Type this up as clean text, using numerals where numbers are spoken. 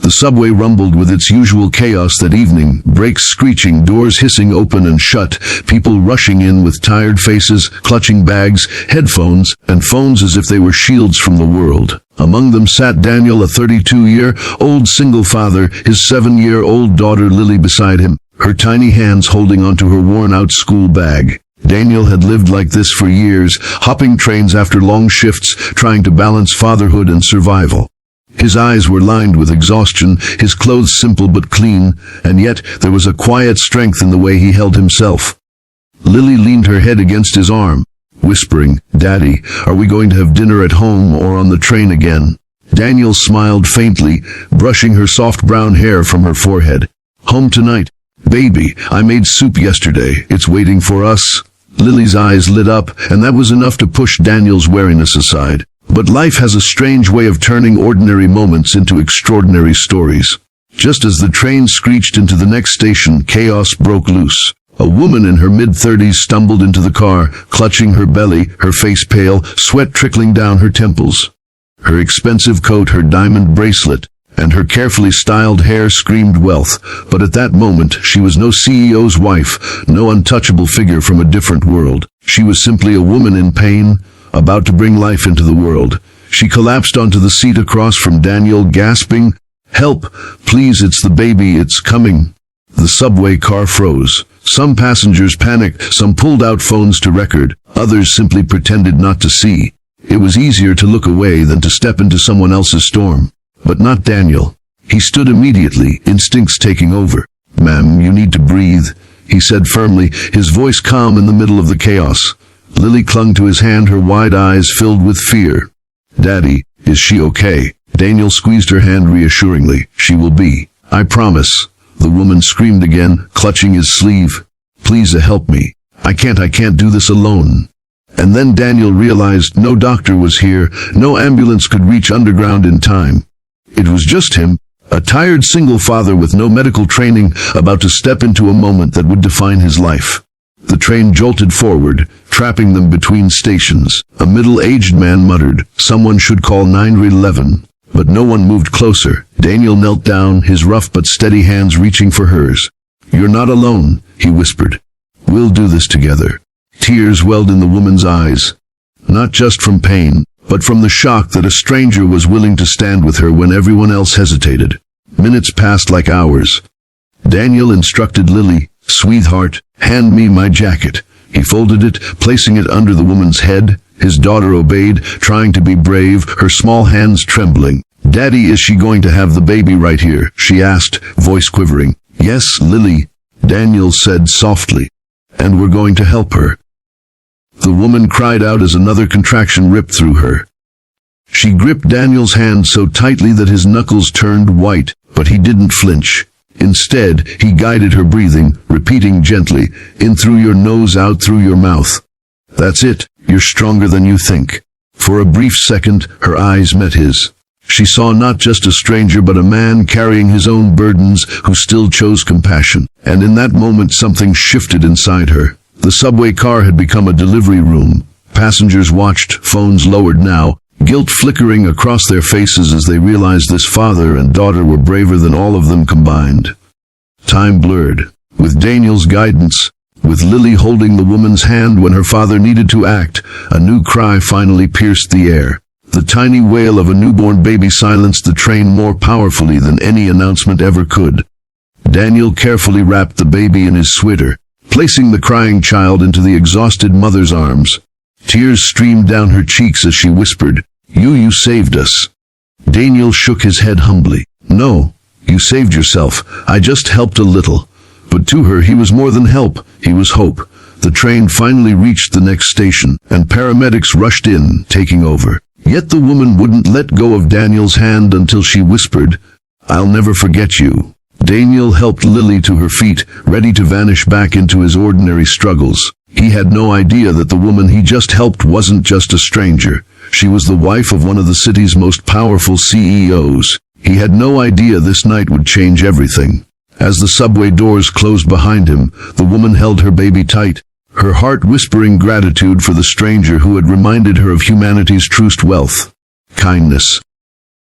The subway rumbled with its usual chaos that evening, brakes screeching, doors hissing open and shut, people rushing in with tired faces, clutching bags, headphones, and phones as if they were shields from the world. Among them sat Daniel, a 32-year-old single father, his 7-year-old daughter Lily beside him, her tiny hands holding onto her worn-out school bag. Daniel had lived like this for years, hopping trains after long shifts, trying to balance fatherhood and survival. His eyes were lined with exhaustion, his clothes simple but clean, and yet there was a quiet strength in the way he held himself. Lily leaned her head against his arm, whispering, "Daddy, are we going to have dinner at home or on the train again?" Daniel smiled faintly, brushing her soft brown hair from her forehead. "Home tonight. Baby, I made soup yesterday. It's waiting for us." Lily's eyes lit up, and that was enough to push Daniel's wariness aside. But life has a strange way of turning ordinary moments into extraordinary stories. Just as the train screeched into the next station, chaos broke loose. A woman in her mid-30s stumbled into the car, clutching her belly, her face pale, sweat trickling down her temples. Her expensive coat, her diamond bracelet, and her carefully styled hair screamed wealth, but at that moment she was no CEO's wife, no untouchable figure from a different world. She was simply a woman in pain, about to bring life into the world. She collapsed onto the seat across from Daniel, gasping, "Help! Please, it's the baby, it's coming." The subway car froze. Some passengers panicked, some pulled out phones to record, others simply pretended not to see. It was easier to look away than to step into someone else's storm. But not Daniel. He stood immediately, instincts taking over. "Ma'am, you need to breathe," he said firmly, his voice calm in the middle of the chaos. Lily clung to his hand, her wide eyes filled with fear. "Daddy, is she okay?" Daniel squeezed her hand reassuringly. "She will be. I promise." The woman screamed again, clutching his sleeve. "Please help me. I can't do this alone." And then Daniel realized no doctor was here, no ambulance could reach underground in time. It was just him, a tired single father with no medical training, about to step into a moment that would define his life. The train jolted forward, trapping them between stations. A middle-aged man muttered, "Someone should call 911. But no one moved closer. Daniel knelt down, his rough but steady hands reaching for hers. "You're not alone," he whispered. "We'll do this together." Tears welled in the woman's eyes, not just from pain, but from the shock that a stranger was willing to stand with her when everyone else hesitated. Minutes passed like hours. Daniel instructed Lily, "Sweetheart, hand me my jacket." He folded it, placing it under the woman's head. His daughter obeyed, trying to be brave, her small hands trembling. "Daddy, is she going to have the baby right here?" she asked, voice quivering. "Yes, Lily," Daniel said softly. "And we're going to help her." The woman cried out as another contraction ripped through her. She gripped Daniel's hand so tightly that his knuckles turned white, but he didn't flinch. Instead, he guided her breathing, repeating gently, "In through your nose, out through your mouth. That's it, you're stronger than you think." For a brief second, her eyes met his. She saw not just a stranger but a man carrying his own burdens who still chose compassion. And in that moment something shifted inside her. The subway car had become a delivery room. Passengers watched, phones lowered now, guilt flickering across their faces as they realized this father and daughter were braver than all of them combined. Time blurred. With Daniel's guidance, with Lily holding the woman's hand when her father needed to act, a new cry finally pierced the air. The tiny wail of a newborn baby silenced the train more powerfully than any announcement ever could. Daniel carefully wrapped the baby in his sweater, placing the crying child into the exhausted mother's arms. Tears streamed down her cheeks as she whispered, You saved us." Daniel shook his head humbly. "No, you saved yourself. I just helped a little." But to her, he was more than help. He was hope. The train finally reached the next station, and paramedics rushed in, taking over. Yet the woman wouldn't let go of Daniel's hand until she whispered, "I'll never forget you." Daniel helped Lily to her feet, ready to vanish back into his ordinary struggles. He had no idea that the woman he just helped wasn't just a stranger. She was the wife of one of the city's most powerful CEOs. He had no idea this night would change everything. As the subway doors closed behind him, the woman held her baby tight, her heart whispering gratitude for the stranger who had reminded her of humanity's truest wealth: kindness.